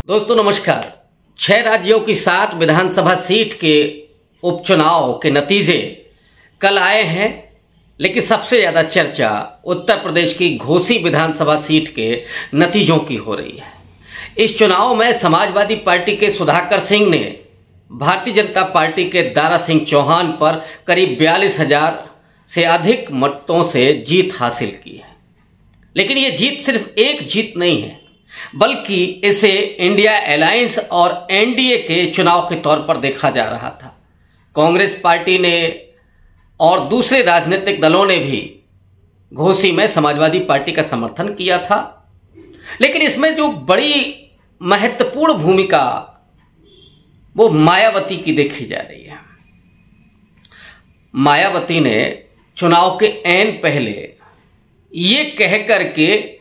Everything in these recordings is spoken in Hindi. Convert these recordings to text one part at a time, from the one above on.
दोस्तों नमस्कार। 6 राज्यों की 7 विधानसभा सीट के उपचुनाव के नतीजे कल आए हैं, लेकिन सबसे ज्यादा चर्चा उत्तर प्रदेश की घोसी विधानसभा सीट के नतीजों की हो रही है। इस चुनाव में समाजवादी पार्टी के सुधाकर सिंह ने भारतीय जनता पार्टी के दारा सिंह चौहान पर करीब 42,000 से अधिक मतों से जीत हासिल की है। लेकिन ये जीत सिर्फ एक जीत नहीं है, बल्कि इसे इंडिया अलायंस और एनडीए के चुनाव के तौर पर देखा जा रहा था। कांग्रेस पार्टी ने और दूसरे राजनीतिक दलों ने भी घोसी में समाजवादी पार्टी का समर्थन किया था, लेकिन इसमें जो बड़ी महत्वपूर्ण भूमिका वो मायावती की देखी जा रही है। मायावती ने चुनाव के ऐन पहले ये कह करके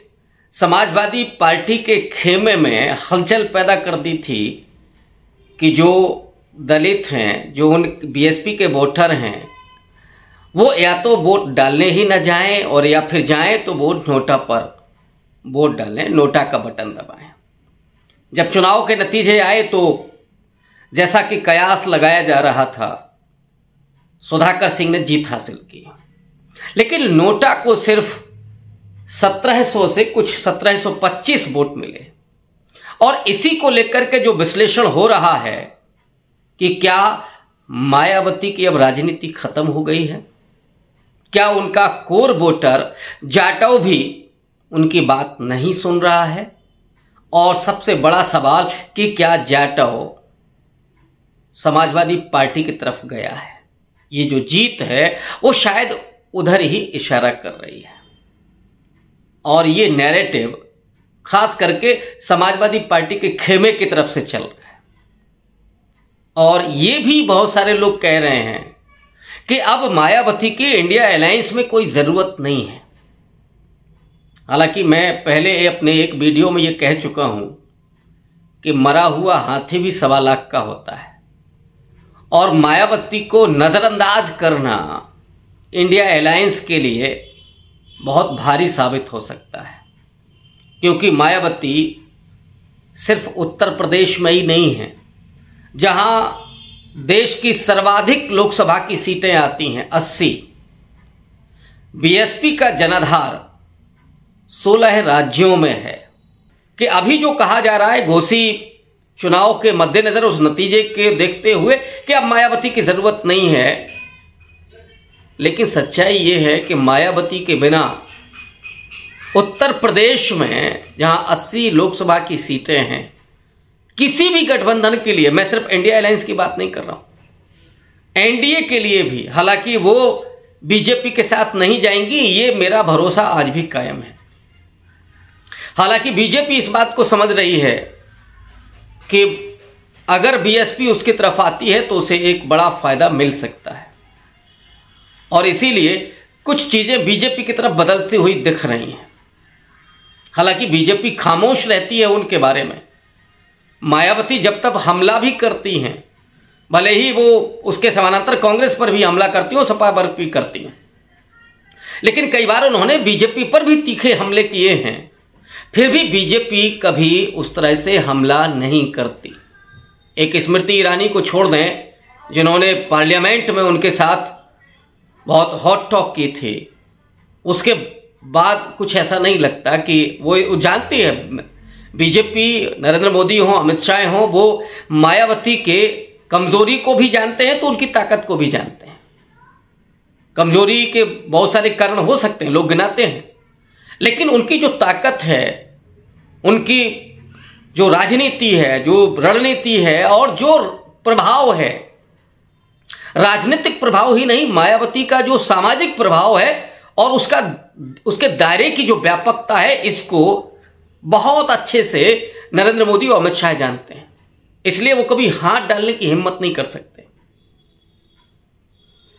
समाजवादी पार्टी के खेमे में हलचल पैदा कर दी थी कि जो दलित हैं, जो उन बीएसपी के वोटर हैं, वो या तो वोट डालने ही न जाएं और या फिर जाएं तो वोट नोटा पर वोट डालें, नोटा का बटन दबाएं। जब चुनाव के नतीजे आए तो जैसा कि कयास लगाया जा रहा था, सुधाकर सिंह ने जीत हासिल की, लेकिन नोटा को सिर्फ 1700 से कुछ 1725 वोट मिले। और इसी को लेकर के जो विश्लेषण हो रहा है कि क्या मायावती की अब राजनीति खत्म हो गई है, क्या उनका कोर वोटर जाटव भी उनकी बात नहीं सुन रहा है, और सबसे बड़ा सवाल कि क्या जाटव समाजवादी पार्टी की तरफ गया है। ये जो जीत है वो शायद उधर ही इशारा कर रही है, और ये नैरेटिव खास करके समाजवादी पार्टी के खेमे की तरफ से चल रहा है। और ये भी बहुत सारे लोग कह रहे हैं कि अब मायावती की इंडिया अलायंस में कोई जरूरत नहीं है। हालांकि मैं पहले अपने एक वीडियो में ये कह चुका हूं कि मरा हुआ हाथी भी 1.25 लाख का होता है, और मायावती को नजरअंदाज करना इंडिया अलायंस के लिए बहुत भारी साबित हो सकता है, क्योंकि मायावती सिर्फ उत्तर प्रदेश में ही नहीं है, जहां देश की सर्वाधिक लोकसभा की सीटें आती हैं 80। बीएसपी का जनाधार 16 राज्यों में है। कि अभी जो कहा जा रहा है घोसी चुनाव के मद्देनजर उस नतीजे के देखते हुए कि अब मायावती की जरूरत नहीं है, लेकिन सच्चाई यह है कि मायावती के बिना उत्तर प्रदेश में जहां 80 लोकसभा की सीटें हैं, किसी भी गठबंधन के लिए, मैं सिर्फ इंडिया अलायंस की बात नहीं कर रहा हूं, एनडीए के लिए भी, हालांकि वो बीजेपी के साथ नहीं जाएंगी, ये मेरा भरोसा आज भी कायम है। हालांकि बीजेपी इस बात को समझ रही है कि अगर बीएसपी उसकी तरफ आती है तो उसे एक बड़ा फायदा मिल सकता है, और इसीलिए कुछ चीजें बीजेपी की तरफ बदलती हुई दिख रही हैं। हालांकि बीजेपी खामोश रहती है उनके बारे में। मायावती जब तक हमला भी करती हैं, भले ही वो उसके समानांतर कांग्रेस पर भी हमला करती हो, सपा पर भी करती हैं, लेकिन कई बार उन्होंने बीजेपी पर भी तीखे हमले किए हैं, फिर भी बीजेपी कभी उस तरह से हमला नहीं करती। एक स्मृति ईरानी को छोड़ दें, जिन्होंने पार्लियामेंट में उनके साथ बहुत हॉट टॉक की थी, उसके बाद कुछ ऐसा नहीं लगता कि वो जानती है, बीजेपी नरेंद्र मोदी हो, अमित शाह हो, वो मायावती के कमजोरी को भी जानते हैं तो उनकी ताकत को भी जानते हैं। कमजोरी के बहुत सारे कारण हो सकते हैं, लोग गिनाते हैं, लेकिन उनकी जो ताकत है, उनकी जो राजनीति है, जो रणनीति है, और जो प्रभाव है, राजनीतिक प्रभाव ही नहीं, मायावती का जो सामाजिक प्रभाव है और उसके दायरे की जो व्यापकता है, इसको बहुत अच्छे से नरेंद्र मोदी और अमित शाह जानते हैं। इसलिए वो कभी हाथ डालने की हिम्मत नहीं कर सकते।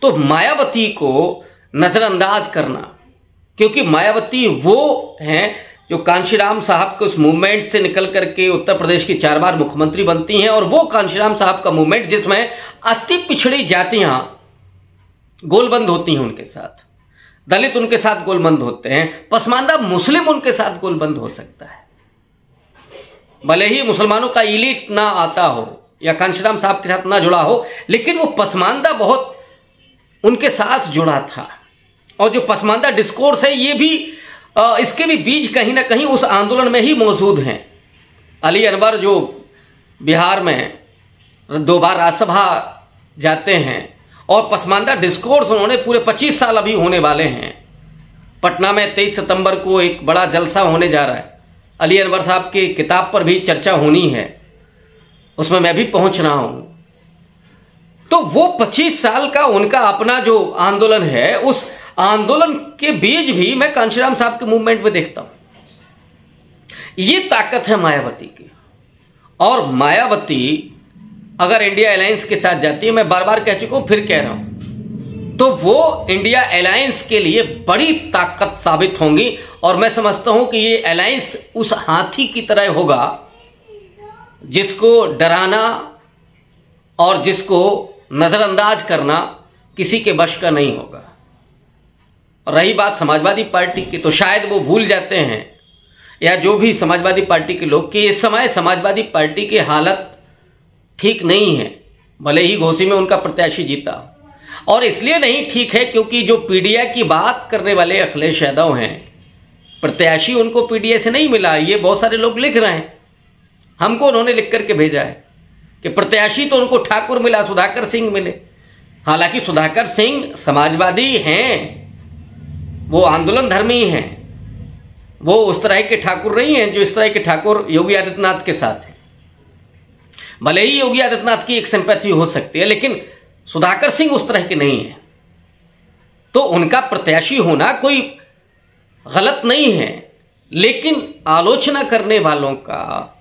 तो मायावती को नजरअंदाज करना, क्योंकि मायावती वो हैं जो कांशीराम साहब के उस मूवमेंट से निकल करके उत्तर प्रदेश की 4 बार मुख्यमंत्री बनती हैं, और वो कांशीराम साहब का मूवमेंट जिसमें अति पिछड़ी जातियां गोलबंद होती हैं उनके साथ, दलित उनके साथ गोलबंद होते हैं, पसमानदा मुस्लिम उनके साथ गोलबंद हो सकता है। भले ही मुसलमानों का इलीट ना आता हो या कांशीराम साहब के साथ ना जुड़ा हो, लेकिन वो पसमानदा बहुत उनके साथ जुड़ा था। और जो पसमानदा डिस्कोर्स है, ये भी इसके भी बीज कहीं ना कहीं उस आंदोलन में ही मौजूद हैं। अली अनवर जो बिहार में 2 बार राज्यसभा जाते हैं और पसमानदा डिस्कोर्स उन्होंने पूरे 25 साल अभी होने वाले हैं। पटना में 23 सितंबर को एक बड़ा जलसा होने जा रहा है। अली अनवर साहब की किताब पर भी चर्चा होनी है, उसमें मैं भी पहुंच रहा हूं। तो वो 25 साल का उनका अपना जो आंदोलन है, उस आंदोलन के बीज भी मैं कांशीराम साहब के मूवमेंट में देखता हूं। ये ताकत है मायावती की। और मायावती अगर इंडिया अलायंस के साथ जाती है, मैं बार बार कह चुका हूं, फिर कह रहा हूं, तो वो इंडिया अलायंस के लिए बड़ी ताकत साबित होंगी। और मैं समझता हूं कि ये अलायंस उस हाथी की तरह होगा जिसको डराना और जिसको नजरअंदाज करना किसी के वश का नहीं होगा। और रही बात समाजवादी पार्टी की, तो शायद वो भूल जाते हैं, या जो भी समाजवादी पार्टी के लोग, कि इस समय समाजवादी पार्टी की हालत ठीक नहीं है। भले ही घोसी में उनका प्रत्याशी जीता, और इसलिए नहीं ठीक है क्योंकि जो पीडीए की बात करने वाले अखिलेश यादव हैं, प्रत्याशी उनको पीडीए से नहीं मिला। ये बहुत सारे लोग लिख रहे हैं, हमको उन्होंने लिख करके भेजा है कि प्रत्याशी तो उनको ठाकुर मिला, सुधाकर सिंह मिले। हालांकि सुधाकर सिंह समाजवादी हैं, वो आंदोलन धर्मी हैं, वो उस तरह के ठाकुर नहीं हैं जो इस तरह के ठाकुर योगी आदित्यनाथ के साथ हैं। भले ही योगी आदित्यनाथ की एक सिंपैथी हो सकती है, लेकिन सुधाकर सिंह उस तरह के नहीं है। तो उनका प्रत्याशी होना कोई गलत नहीं है, लेकिन आलोचना करने वालों का,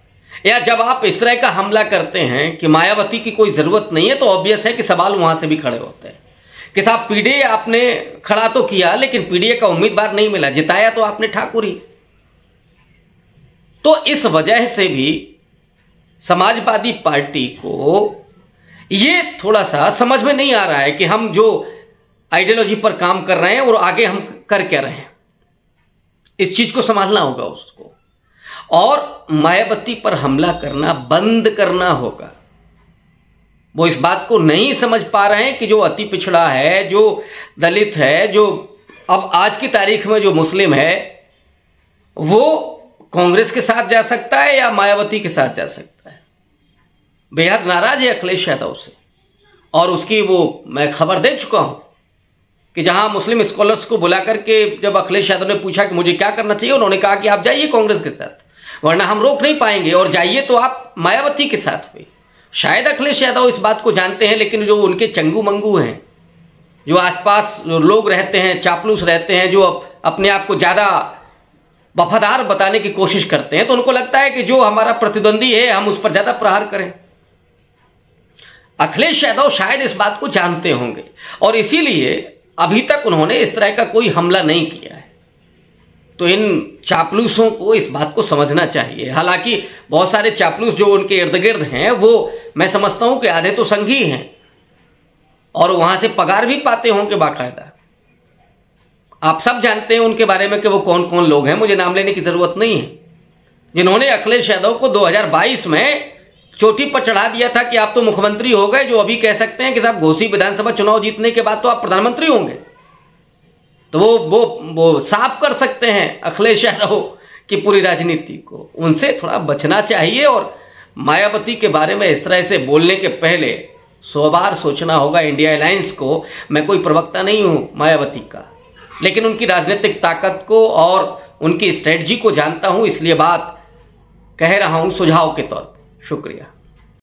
या जब आप इस तरह का हमला करते हैं कि मायावती की कोई जरूरत नहीं है, तो ऑब्वियस है कि सवाल वहां से भी खड़े होते हैं कि साहब पीडीए आपने खड़ा तो किया, लेकिन पीडीए का उम्मीदवार नहीं मिला, जिताया तो आपने ठाकुर ही। तो इस वजह से भी समाजवादी पार्टी को ये थोड़ा सा समझ में नहीं आ रहा है कि हम जो आइडियोलॉजी पर काम कर रहे हैं और आगे हम कर क्या रहे हैं। इस चीज को संभालना होगा उसको, और मायावती पर हमला करना बंद करना होगा। वो इस बात को नहीं समझ पा रहे हैं कि जो अति पिछड़ा है, जो दलित है, जो अब आज की तारीख में जो मुस्लिम है, वो कांग्रेस के साथ जा सकता है या मायावती के साथ जा सकता है। बेहद नाराज है अखिलेश यादव से, और उसकी वो मैं खबर दे चुका हूं कि जहां मुस्लिम स्कॉलर्स को बुला करके जब अखिलेश यादव ने पूछा कि मुझे क्या करना चाहिए, उन्होंने कहा कि आप जाइए कांग्रेस के साथ, वरना हम रोक नहीं पाएंगे, और जाइए तो आप मायावती के साथ हुए। शायद अखिलेश यादव इस बात को जानते हैं, लेकिन जो उनके चंगू मंगू हैं, जो आसपास जो लोग रहते हैं, चापलूस रहते हैं, जो अपने आप को ज्यादा वफादार बताने की कोशिश करते हैं, तो उनको लगता है कि जो हमारा प्रतिद्वंदी है हम उस पर ज्यादा प्रहार करें। अखिलेश यादव शायद इस बात को जानते होंगे, और इसीलिए अभी तक उन्होंने इस तरह का कोई हमला नहीं किया है। तो इन चापलूसों को इस बात को समझना चाहिए। हालांकि बहुत सारे चापलूस जो उनके इर्द गिर्द हैं, वो मैं समझता हूं कि आधे तो संघी हैं, और वहां से पगार भी पाते होंगे बाकायदा। आप सब जानते हैं उनके बारे में कि वो कौन कौन लोग हैं, मुझे नाम लेने की जरूरत नहीं है, जिन्होंने अखिलेश यादव को 2022 में चोटी पर चढ़ा दिया था कि आप तो मुख्यमंत्री हो गए, जो अभी कह सकते हैं कि साहब घोसी विधानसभा चुनाव जीतने के बाद तो आप प्रधानमंत्री होंगे। तो वो साफ कर सकते हैं अखिलेश यादव की पूरी राजनीति को। उनसे थोड़ा बचना चाहिए, और मायावती के बारे में इस तरह से बोलने के पहले 100 बार सोचना होगा इंडिया अलायंस को। मैं कोई प्रवक्ता नहीं हूं मायावती का, लेकिन उनकी राजनीतिक ताकत को और उनकी स्ट्रेटजी को जानता हूं, इसलिए बात कह रहा हूं सुझाव के तौर पर। शुक्रिया।